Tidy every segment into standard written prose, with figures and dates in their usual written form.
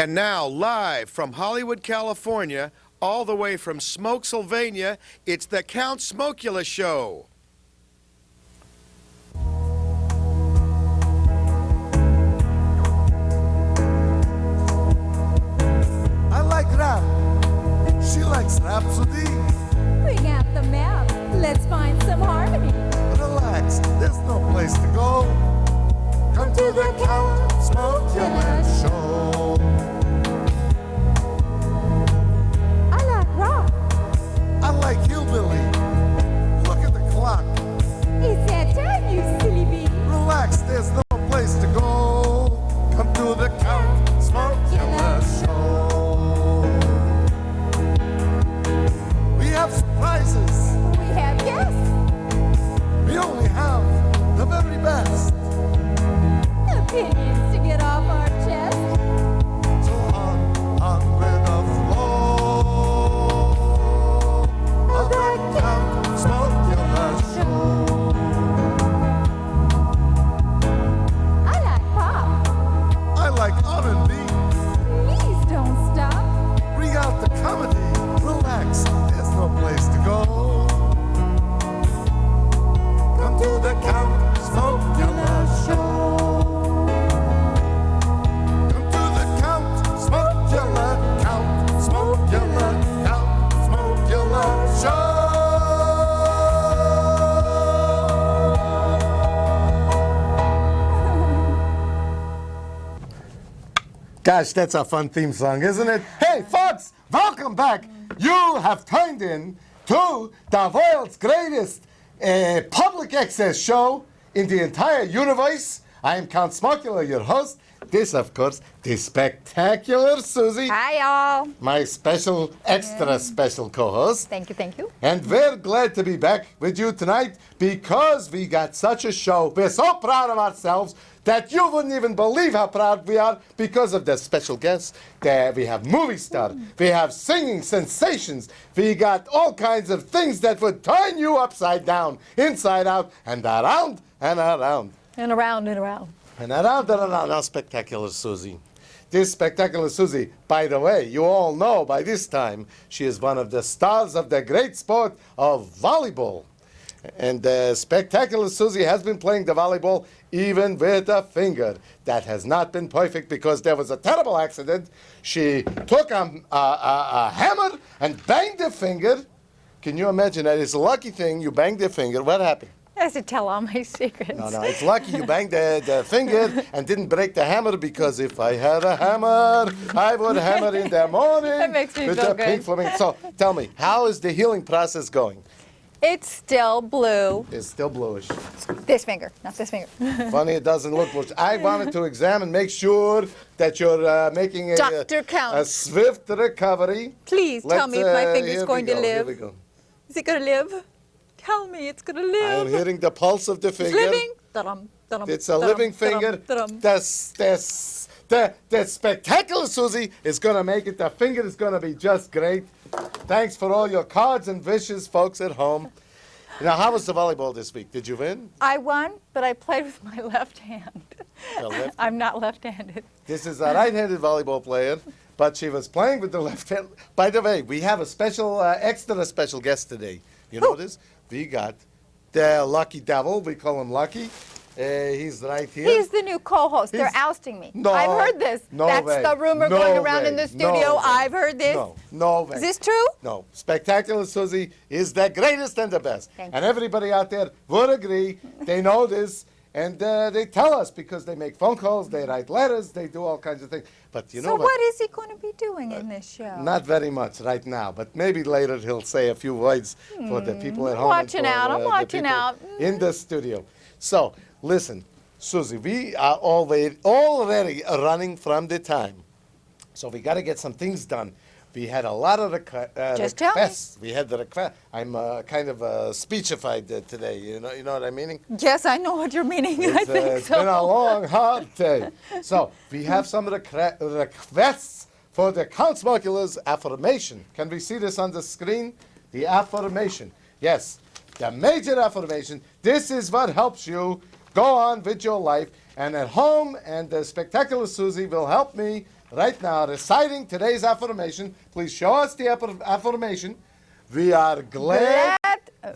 And now, live from Hollywood, California, all the way from Smoke-Sylvania, it's the Count Smokula Show. I like rap. She likes Rhapsody. Bring out the map. Let's find some harmony. Relax, there's no place to go. Come to the Count Smokula Show. I like rock. I like hillbilly. Look at the clock. It's that time, you silly bee. Relax, there's no place to go. Come to the Count Smokula Show. We have surprises. We have guests. We only have the very best. Opinions to get off our chest. So on with the flow of the Count Smokula Show. I like pop. I like R&B. Please don't stop. Bring out the comedy. Relax, there's no place to go. Come to the Count Smokula Show. Come to the Count Smokula, Count Smokula, Count Smokula Show. Gosh, that's a fun theme song, isn't it? Hey, folks, welcome back. You have tuned in to the world's greatest public access show in the entire universe. I am Count Smokula, your host. This, of course, the Spectacular Susi, Hi, y'all. my special, extra special co-host. Thank you, thank you. And we're glad to be back with you tonight because we got such a show. We're so proud of ourselves that you wouldn't even believe how proud we are because of the special guests. We have movie stars, we have singing sensations, we got all kinds of things that would turn you upside down, inside out, and around and around. And around and around. And around and around. Now, Spectacular Susi. This Spectacular Susi, by the way, you all know by this time, she is one of the stars of the great sport of volleyball. And Spectacular Susi has been playing the volleyball even with a finger. That has not been perfect because there was a terrible accident. She took a hammer and banged the finger. Can you imagine that? It's a lucky thing you banged the finger. What happened? I have to tell all my secrets. No, it's lucky you banged the finger and didn't break the hammer because if I had a hammer, I would hammer in the morning That makes me with feel the good. pink flamingo. So tell me, how is the healing process going? It's still blue. It's still bluish. This finger, not this finger. Funny, it doesn't look bluish. I wanted to examine, make sure that you're making Dr. Count. a swift recovery. Please tell me if my finger's here going we to go, live. Here we go. Is it going to live? Tell me it's going to live. I am hearing the pulse of the It's finger. living. Da-dum, da-dum, It's a da-dum, living da-dum, finger. da-dum. The Spectacular Susi is going to make it. The finger is going to be just great. Thanks for all your cards and wishes, folks at home. Now, how was the volleyball this week? Did you win? I won, but I played with my left hand. The left- I'm not left-handed. This is a right-handed volleyball player, but she was playing with the left hand. By the way, we have a special, extra special guest today. You know this? We got the Lucky Devil. We call him Lucky. He's right here. He's the new co-host. They're He's- ousting me. No, I've heard this. no That's way. the rumor No going around in way. the studio. No way. I've heard this. No way. Is this true? No. Spectacular Susi is the greatest and the best. Thank And you. everybody out there would agree. They know this. And they tell us because they make phone calls, they write letters, they do all kinds of things. But you know So what is he going to be doing in this show? Not very much right now, but maybe later he'll say a few words for the people at home. Watching and for, out, I'm the watching people out. in the studio. So, listen, Susie, we are already running from the time. So we got to get some things done. We had a lot of Just tell me. requests. We had the request. I'm kind of speechified today. You know what I'm meaning? Yes, I know what you're meaning. I think It's been a so. long, hard day. So we have some requests for the Count Smokula's affirmation. Can we see this on the screen? The affirmation. Yes, the major affirmation. This is what helps you go on with your life. And at home, and the Spectacular Susi will help me right now reciting today's affirmation. Please show us the affirmation. We are glad.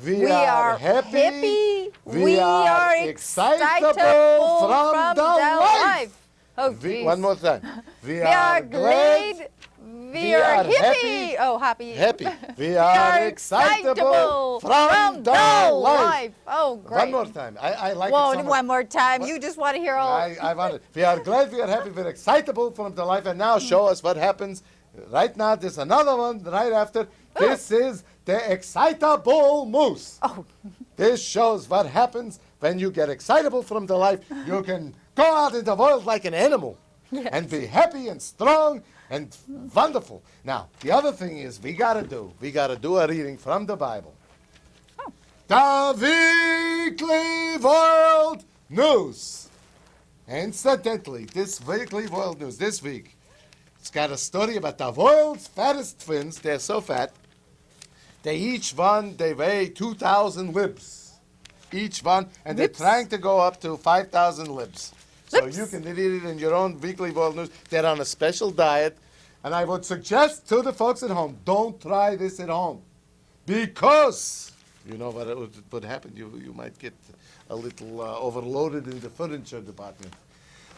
We are happy. We are excitable from the life. Oh, geez. One more time. We are glad. We are happy. Oh, happy. Happy. We are excitable from the life. Oh, great. One more time. I like Whoa, it so much. one more time. You just want to hear all. I want it. We are glad, we are happy, we are excitable from the life. And now show us what happens. Right now, there's another one right after. This is the excitable moose. Oh. This shows what happens when you get excitable from the life. You can go out in the world like an animal and be happy and strong and wonderful. Now, the other thing is we gotta do a reading from the Bible. Oh. The Weekly World News. Incidentally, this Weekly World News this week, it's got a story about the world's fattest twins. They're so fat. They weigh 2,000 libs. Each one, and Libs? they're trying to go up to 5,000 libs. So Libs? you can read it in your own Weekly World News. They're on a special diet. And I would suggest to the folks at home, don't try this at home. Because you know what would happen. You might get a little overloaded in the furniture department.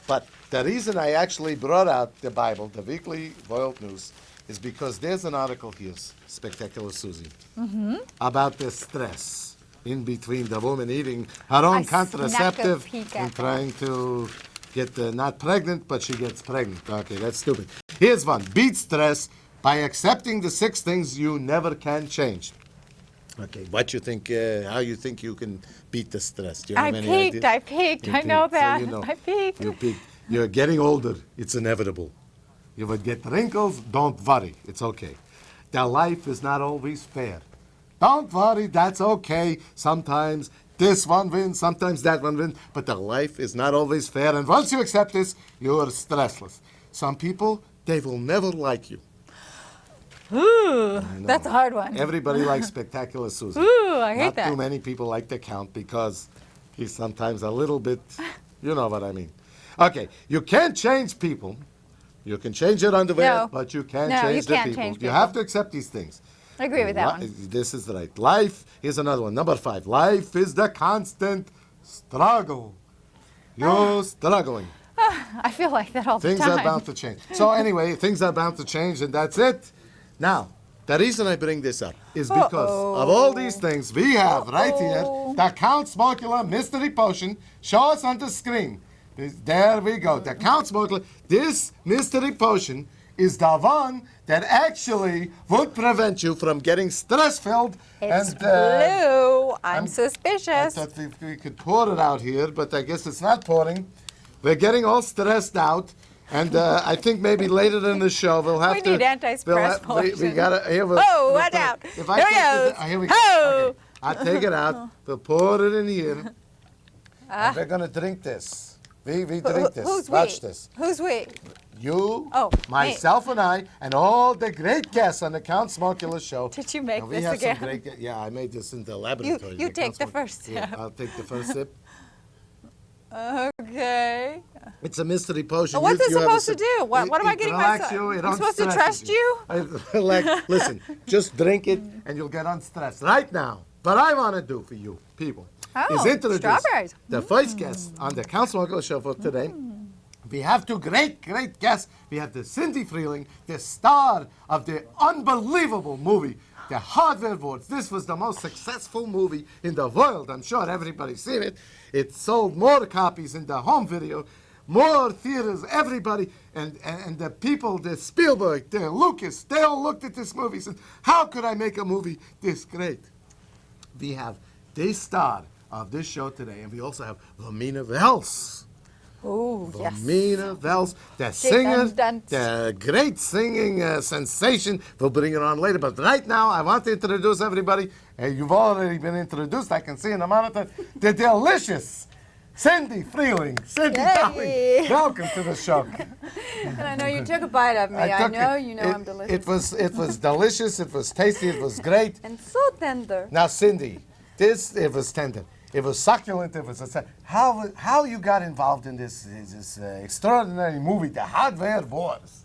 But the reason I actually brought out the Bible, the Weekly World News, is because there's an article here, Spectacular Susi, about the stress in between the woman eating her own I snuck a contraceptive peek and at trying to get not pregnant, but she gets pregnant. Okay, that's stupid. Here's one. Beat stress by accepting the 6 things you never can change. Okay, what you think, how you think you can beat the stress? Do you have any idea? I peaked. You I know peaked, so that. you know. I peaked. You peaked. You're getting older. It's inevitable. You would get wrinkles. Don't worry. It's okay. The life is not always fair. Don't worry. That's okay. Sometimes this one wins. Sometimes that one wins. But the life is not always fair. And once you accept this, you are stressless. Some people, they will never like you. Ooh, that's a hard one. Everybody likes Spectacular Susi. Ooh, I hate Not that. too many people like the Count because he's sometimes a little bit, you know what I mean. Okay, you can't change people. You can change your underwear, No. but you can't No, change you the can't people. change You people. have to accept these things. I agree with that one. This is right. Life, here's another one. Number 5. Life is the constant struggle. You're struggling. I feel like that all the Things time. are bound to change. So anyway, things are bound to change, and that's it. Now, the reason I bring this up is because of all these things we have right here, the Count Smokula Mystery Potion. Show us on the screen. There we go. The Count Smokula. This mystery potion is the one that actually would prevent you from getting stress-filled. It's and, blue. I'm I suspicious. thought we could pour it out here, but I guess it's not pouring. We're getting all stressed out, and I think maybe later in the show we'll have We to. need anti-stress we potion. gotta. Here Oh, watch out. If I Here take goes. this, here we go. Oh. Okay. I'll take it out. We'll pour it in here. And we're gonna drink this. We drink this. Who's Watch we? this. Who's we? You, Oh, myself, and I, and all the great guests on the Count Smokula Show. Did you make And we this have again? Some great yeah, I made this in the laboratory. You the take Count the first Yeah, sip. I'll take the first sip. Okay. It's a mystery potion. What's it You have a supposed to sip. do? What am I getting relax myself? You, it I'm supposed to unstresses trust you? Listen, just drink it and you'll get unstressed. Right now, what I want to do for you people is Oh, introduce strawberries. the first guest on the Count Smokula Show for today. We have 2 great guests. We have the Cindy Freeling, the star of the unbelievable movie, The Hardware Wars. This was the most successful movie in the world. I'm sure everybody's seen it. It sold more copies in the home video, more theaters, everybody. And the people, the Spielberg, the Lucas, they all looked at this movie and said, how could I make a movie this great? We have the star of this show today, and we also have Womina Wells. Oh, yes. Womina Wells, the singer, dun. the great singing sensation. We'll bring her on later. But right now, I want to introduce everybody. You've already been introduced. I can see in the monitor. The delicious Cindy Freeling. Cindy, Yay. darling, welcome to the show. And I know you took a bite of me. I know you know I'm delicious. It was delicious. It was tasty. It was great. And so tender. Now, Cindy, it was tender. It was succulent. It was how you got involved in this extraordinary movie, The Hardware Wars.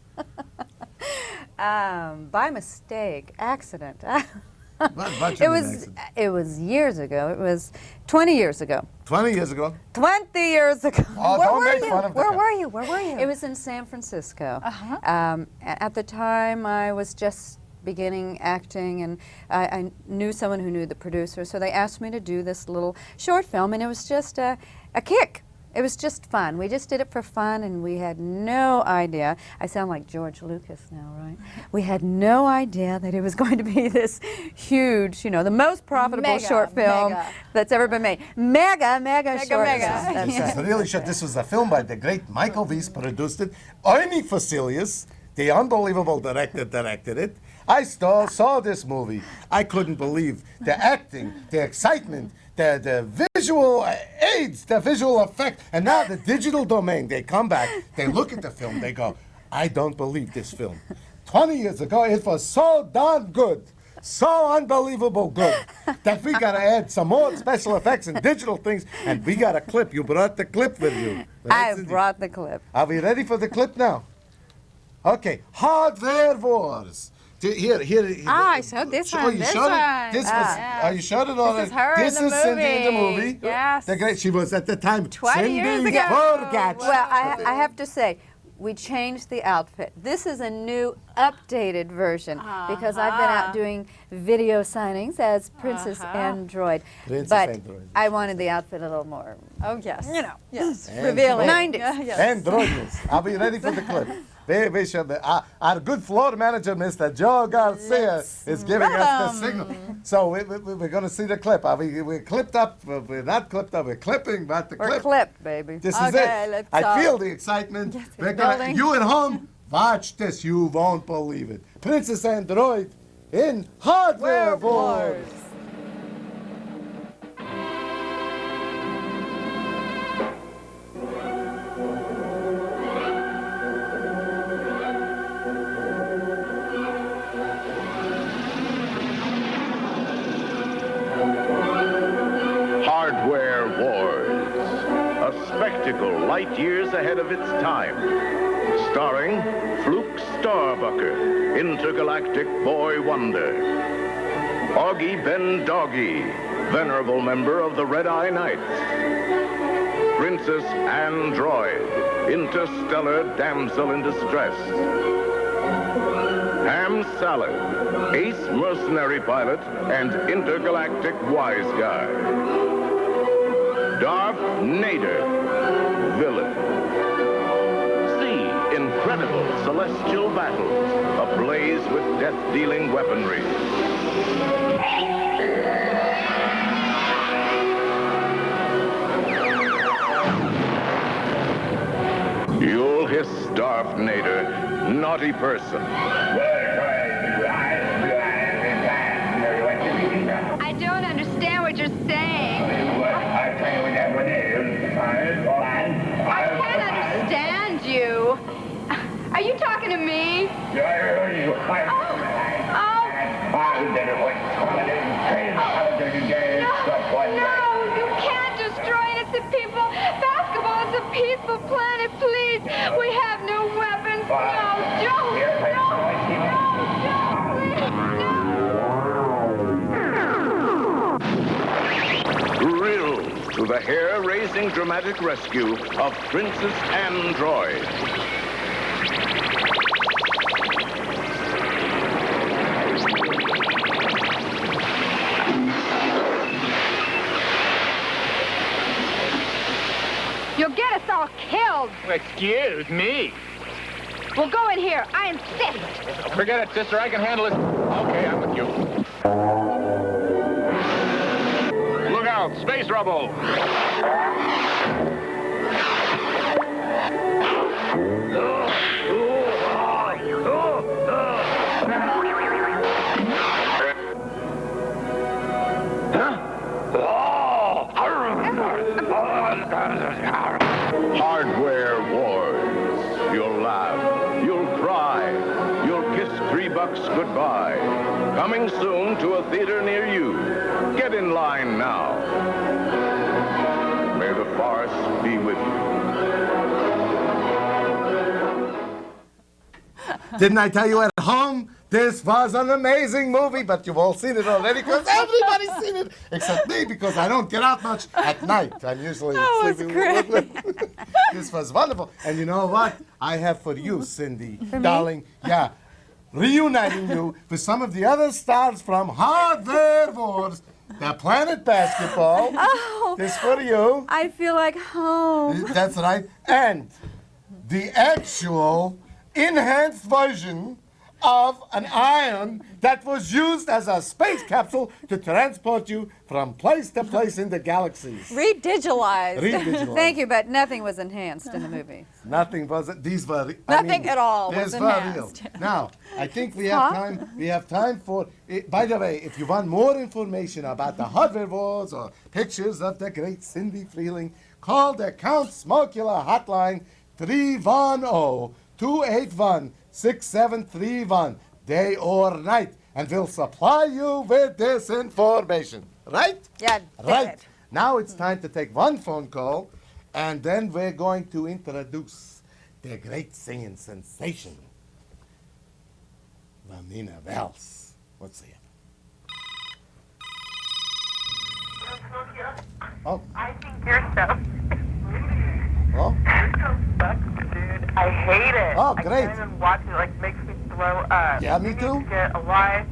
By mistake, accident. What you mean accident? It was years ago. It was 20 years ago. 20 years ago? 20 years ago. Oh, Where don't were make you? fun of the Where guy. were you? Where were you? It was in San Francisco. At the time, I was just beginning acting, and I knew someone who knew the producer, so they asked me to do this little short film, and it was just a kick. It was just fun. We just did it for fun, and we had no idea. I sound like George Lucas now, right? We had no idea that it was going to be this huge, the most profitable short film that's ever been made. Mega short film. That's This is right. really short. This was a film by the great Michael Weiss, produced it. Ernie Facilius, the unbelievable director, directed it. I saw this movie. I couldn't believe the acting, the excitement, the visual aids, the visual effect, and now the digital domain. They come back, they look at the film, they go, I don't believe this film. 20 years ago, it was so darn good, so unbelievable good, that we got to add some more special effects and digital things, and we got a clip. You brought the clip with you. I brought the clip. Are we ready for the clip now? Okay, Hardware Wars. Here. I showed this one. You This showed one. it? This was. Oh, you showed it already. This is her This in the is Cindy in the movie. movie. Yes. The great. She was at the time. 20 Cindy years ago. Forgatch. Well, I have to say, we changed the outfit. This is a new, updated version because I've been out doing video signings as Princess Android. But Android. I wanted the outfit a little more, Oh, yes. yes, And revealing. Android. 90s. Androidness. Are we ready for the clip? We should be. Our good floor manager, Mr. Joe Garcia, is giving us the signal. So we're going to see the clip. We're clipped up. We're not clipped up. We're clipping, but the We're clip. clipped, baby. This is Okay, it. let's I talk. feel the excitement. We're gonna, building. you at home, watch this. You won't believe it. Princess Android in Hardware Wars. Hardware Wars, a spectacle light years ahead of its time. Starring Fluke Starbucker, intergalactic boy wonder. Augie Ben Doggy, venerable member of the Red Eye Knights. Princess Android, interstellar damsel in distress. Ham Salad, ace mercenary pilot and intergalactic wise guy. Darth Nader, villain. See incredible celestial battles, ablaze with death-dealing weaponry. You'll hiss Darth Nader, naughty person. I don't understand what you're saying. I can't understand you. Are you talking to me? No, you can't destroy innocent people. Basketball is a peaceful planet, please. We have no weapons. No, don't. Thrilled to the hair-raising dramatic rescue of Princess Android. You'll get us all killed. Excuse me. Well, go in here. I insist. Forget it, sister. I can handle it. Okay, I'm with you. Look out, space rubble. Hardware Wars. You'll laugh, you'll cry, you'll kiss $3 goodbye. Coming soon to a theater near you. Get in line now. May the farce be with you. Didn't I tell you at home? This was an amazing movie, but you've all seen it already because everybody's seen it except me because I don't get out much at night. I'm usually sleeping. This was wonderful. And you know what? I have for you, Cindy, darling. Yeah. Reuniting you with some of the other stars from Hardware Wars, the Planet Basketball. Oh, This for you. I feel like home. That's right. And the actual enhanced version of an iron that was used as a space capsule to transport you from place to place in the galaxies. Redigitalized. Thank you, but nothing was enhanced in the movie. Nothing was it. These were Nothing at all was these were enhanced. real. Now, I think we have time. We have time for. By the way, if you want more information about the Hardware Wars or pictures of the great Cindy Freeling, call the Count Smokula hotline 310-281-6731, day or night, and we'll supply you with this information. Right? Yeah, Right. Now it's time to take one phone call, and then we're going to introduce the great singing sensation, Womina Wells. Let's see it. Oh, I think you're so. oh, You're so sucks, dude. I hate it. Oh, great. I can't even watch it. Like, makes me throw up. Yeah, me We too. need to get a live,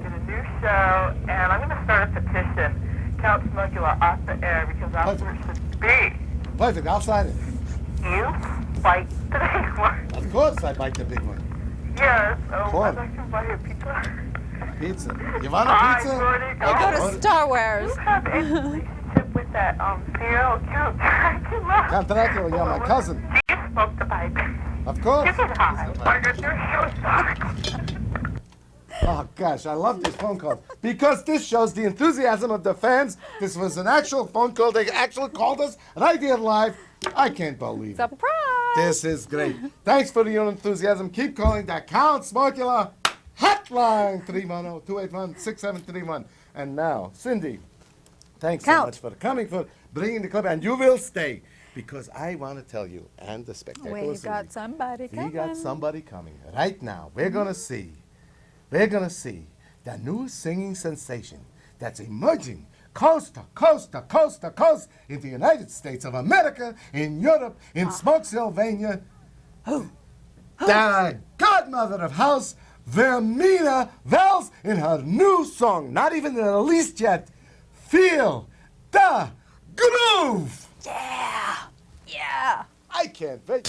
get a new show, and I'm gonna start a petition. Count Smokula off the air because that's where it should be. perfect. I'll sign it. You fight the big one. Of course I bite the big one. Yes. Oh, Cool. I'd like to buy a pizza. Pizza. You want a Hi, pizza? Jordy. Go to Star Wars. You have a relationship with that serial Count Dracula. Count Dracula, yeah, my cousin. You smoked the pipe. Of course. This is hot. Margaret, you're so sorry. Oh, gosh, I love these phone calls because this shows the enthusiasm of the fans. This was an actual phone call. They actually called us right here live. I can't believe it. Surprise! This is great. Thanks for your enthusiasm. Keep calling the Count Smokula hotline, 310-281-6731. And now, Cindy, thanks so Count. much for coming, for bringing the clip. And you will stay because I want to tell you, and the Spectacular We Susi, got somebody we coming. got somebody coming right now. We're gonna see the new singing sensation that's emerging coast to coast to coast to coast in the United States of America, in Europe, in Spokesylvania. The godmother of house, Womina Wells, in her new song, not even released yet. Feel the groove. Yeah. I can't wait.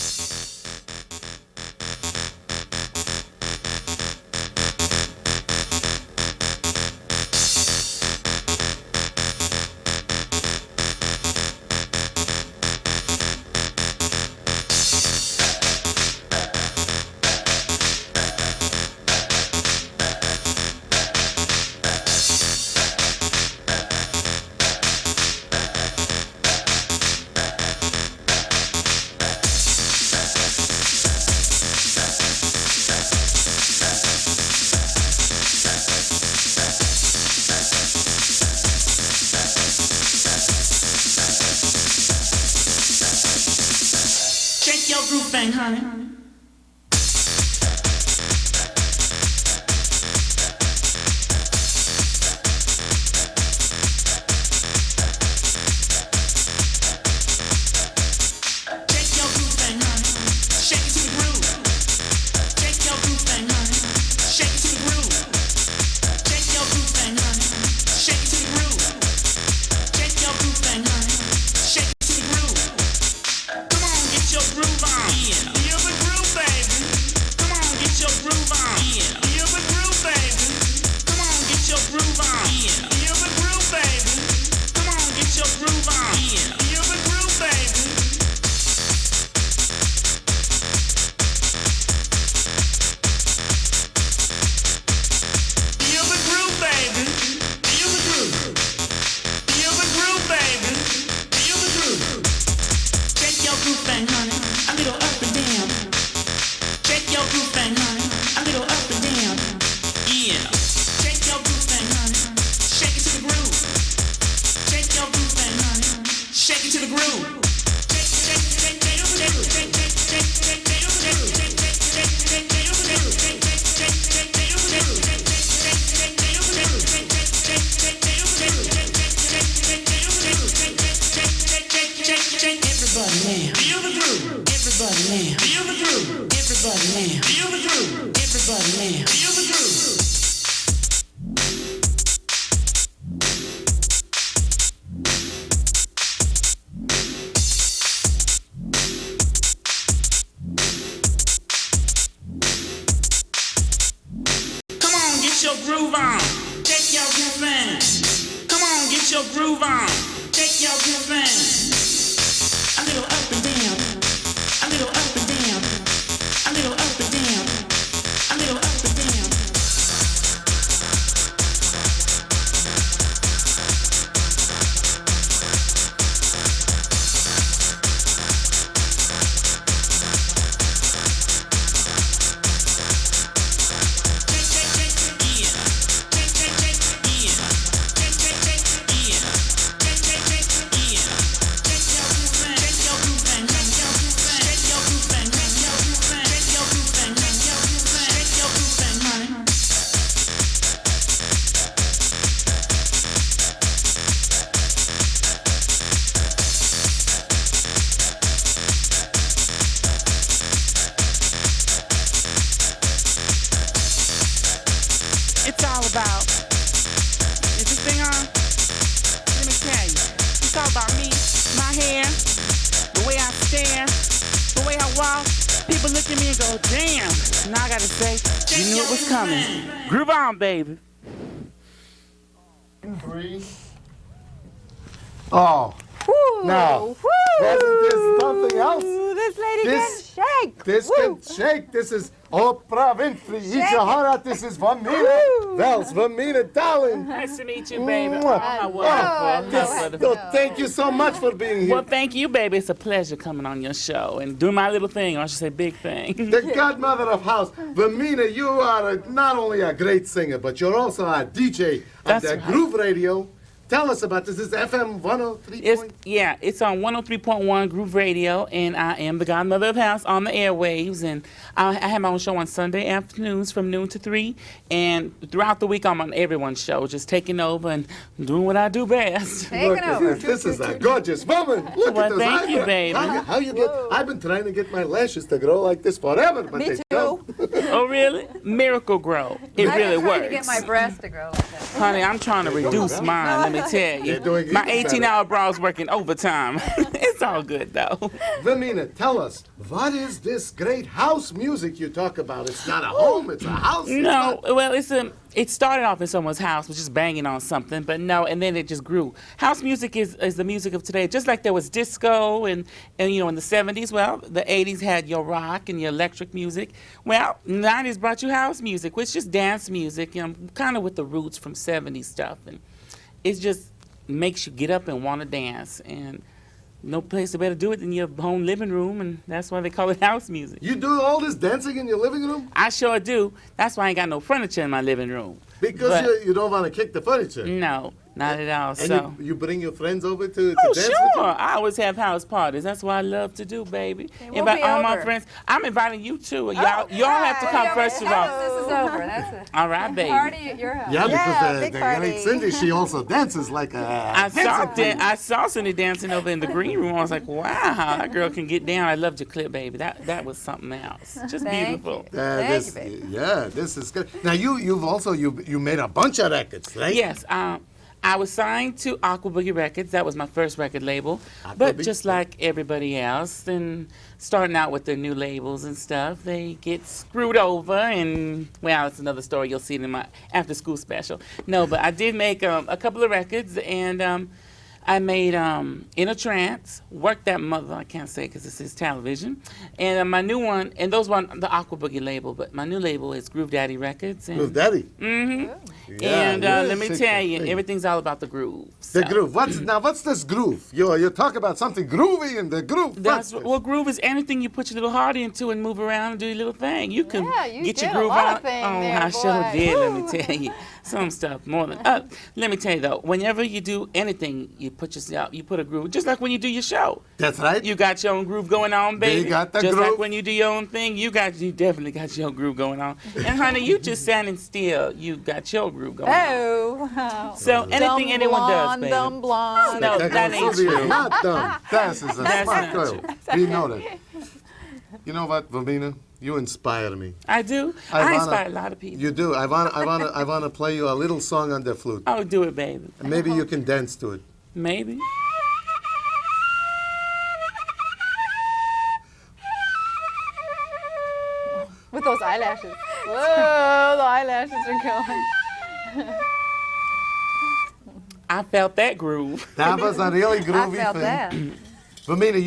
Shake your groove thing, honey. Shake your groove thing, honey. Shake it to the groove. Shake your groove thing, honey. Shake it to the groove. Shake your groove thing, honey. Shake it to the groove. Shake your groove thing, honey. Shake it to the groove. Come on, get your groove on. Yeah. Feel the groove, baby. Come on, get your groove on. Yeah. Feel the groove, baby. Come on, get your groove on. Yeah. Feel the groove, baby. Come on, get your groove on. Yeah. Feel the groove, baby. Feel the groove, baby. Feel the groove. Feel the groove, baby. Feel the groove. Shake your groove thing, honey. A little up and down. Shake your groove thing, honey. A little up and down. Yeah. Shake your groove thing, honey. Shake it to the groove. Shake your groove thing, honey. Shake it to the groove. Shake, shake, shake, shake, shake, shake, shake, shake, shake, shake, shake, shake, shake, shake, shake, shake, shake, shake, about me, my hair, the way I stare, the way I walk. People look at me and go, damn. Now I gotta say, you knew it was coming. Groove on, baby. 3. Oh. Woo, Now, woo. wasn't this something else? This lady This- can shake. This Woo. can shake. This is Oprah Winfrey. Eat Shake your it. heart out. This is Womina Woo. Wells. Womina, darling. Nice to meet you, baby. Mwah. How wonderful. This- How wonderful. oh, thank you so much for being here. Well, thank you, baby. It's a pleasure coming on your show and doing my little thing, or I should say big thing. The godmother of house. Womina, you are not only a great singer, but you're also a DJ of That's the right. Groove Radio. Tell us about this. This is FM 103. It's on 103.1 Groove Radio, and I am the godmother of house on the airwaves. And I have my own show on Sunday afternoons from noon to 3. And throughout the week, I'm on everyone's show, just taking over and doing what I do best. Look at this. This is a gorgeous woman. Look Well, at this. thank you, baby. How you get? I've been trying to get my lashes to grow like this forever, but they don't. Oh, really? Miracle Grow. It really I'm trying works. to get my breast to grow like that. Honey, I'm trying to reduce mine, let me tell you. They're doing My even better. 18-hour bra's working overtime. It's all good, though. Womina, tell us, what is this great house music you talk about? It's not a home, it's a house. No, well, it started off in someone's house, was just banging on something, but no, and then it just grew. House music is the music of today. Just like there was disco and you know, in the 70s, well, the 80s had your rock and your electric music. Well, 90s brought you house music, which is just dance music, you know, kind of with the roots from 70s stuff. And it just makes you get up and want to dance. And no place to better do it than your home living room, and that's why they call it house music. You do all this dancing in your living room? I sure do. That's why I ain't got no furniture in my living room. Because But- you don't want to kick the furniture. No, not at all. And So. you bring your friends over to Oh, dance sure. with you? I always have house parties. That's what I love to do, baby. we'll Invite be all my over. friends. I'm inviting you too. Y'all have to come first of all. This is over. That's a All right, baby. party at your house. Yeah, because Yeah, the big great party. Cindy, she also dances like a I saw Cindy dancing over in the green room. I was like, wow, that girl can get down. I loved your clip, baby. That was something else. Just Thank beautiful. you. Thank this, you, baby. Yeah, this is good. Now you've also you made a bunch of records, right? Yes. I was signed to Aqua Boogie Records. That was my first record label. Aqua But Boogie. just like everybody else, and starting out with their new labels and stuff, they get screwed over. And, well, it's another story. You'll see it in my after-school special. No, but I did make a couple of records, and I made In a Trance, Work That Mother, I can't say because this is television. And my new one, and those were on the Aqua Boogie label, but my new label is Groove Daddy Records. And, Groove Daddy. Mm-hmm. Yeah, And yeah, let me sick tell you, thing. everything's all about the groove. The So, groove. What's this groove? You talk about something groovy in the groove. That's What's well, groove is anything you put your little heart into and move around and do your little thing. You can Yeah, you get your did a groove lot on. of things Oh, there, I sure boy. did. Let me Woo. tell you, some stuff more than. Let me tell you though, whenever you do anything, you put a groove. Just like when you do your show. That's right. You got your own groove going on, baby. They got the just groove. like when you do your own thing, you definitely got your own groove going on. And honey, you just standing still, you got your groove going on. Oh. So anything Dumb anyone does, blonde, baby. dumb blonde. No, Spectacular that ain't Susi is true. not dumb. This is a That's smart not girl. We know that. You know what, Womina? You inspire me. I do. I I wanna- inspire a lot of people. You do. I wanna play you a little song on the flute. Oh, do it, baby. Maybe you can dance to it. Maybe. With those eyelashes. Whoa, the eyelashes are going. I felt that groove. That was a really I groovy felt thing. that. Womina,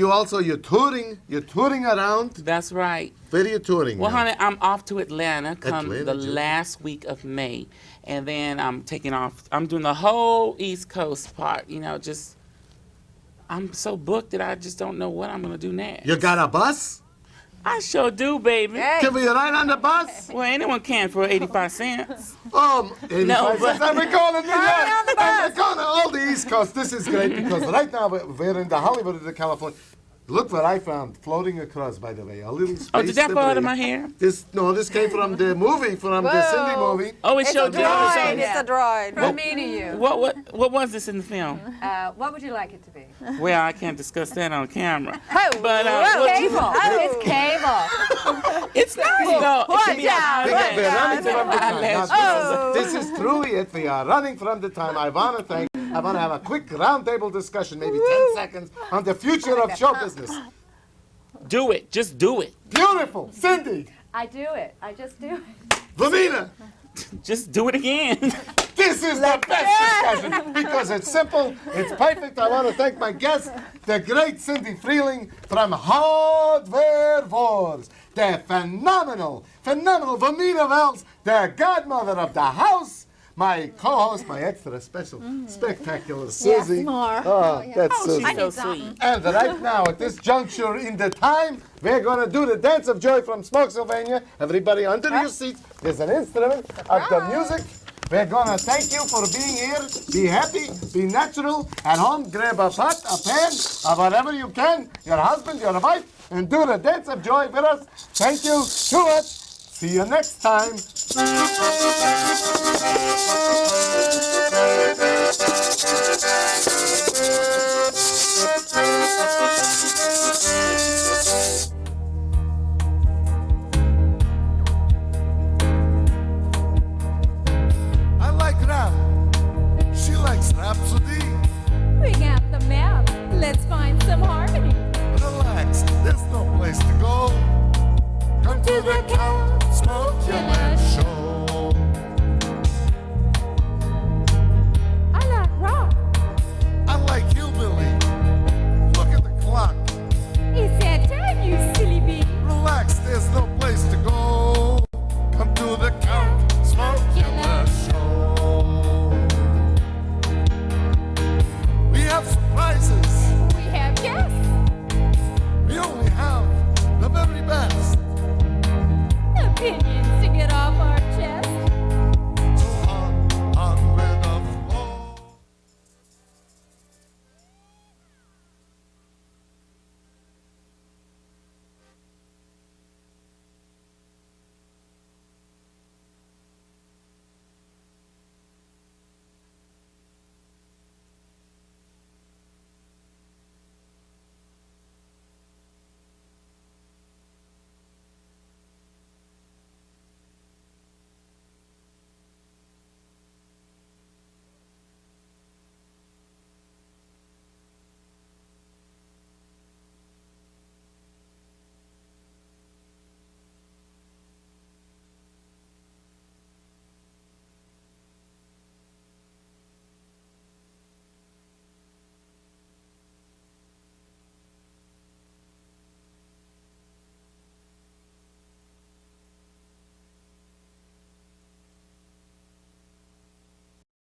you're touring around. That's right. Where are you touring? Well, now? honey, I'm off to Atlanta come Atlanta, the too. last week of May. And then I'm taking off. I'm doing the whole East Coast part. You know, just, I'm so booked that I just don't know what I'm going to do next. You got a bus? I sure do, baby. Can we ride on the bus? Well, anyone can for 85 cents. 85 No, cents. but- We're going to New York. And we're going to all the East Coast. This is great because right now we're in the Hollywood of the California. Look what I found floating across, by the way. A little space Oh, did that fall out debris. of my hair? This came from the movie, from the Cindy Whoa. movie. Oh, it It's sure a did. droid. So- It's a droid. From me to you. What was this in the film? What would you like it to be? Well, I can't discuss that on camera. Oh, But whoa. what- Cable. Oh. It's cable. It's nice though. It What can be an down? eyelash. What We're running from the time. Eyelash. Now, Oh. this is truly it. We are running from the time. I want to thank I want to have a quick roundtable discussion, maybe 10 seconds, on the future of show business. Do it. Just do it. Beautiful. Cindy. I do it. I just do it. Vina. Just do it again. This is the best discussion because it's simple, it's perfect. I want to thank my guest, the great Cindy Freeling from Hardware Wars, the phenomenal Womina Wells, the godmother of the house, my co-host, my extra special, Spectacular Susi. more. Oh, that's Susie. She's so sweet. And right now, at this juncture in the time, we're going to do the Dance of Joy from Smokesylvania. Everybody under your seats. There's an instrument of the music. We're going to thank you for being here. Be happy, be natural. At home, grab a pot, a pan, or whatever you can, your husband, your wife, and do the Dance of Joy with us. Thank you so much. See you next time.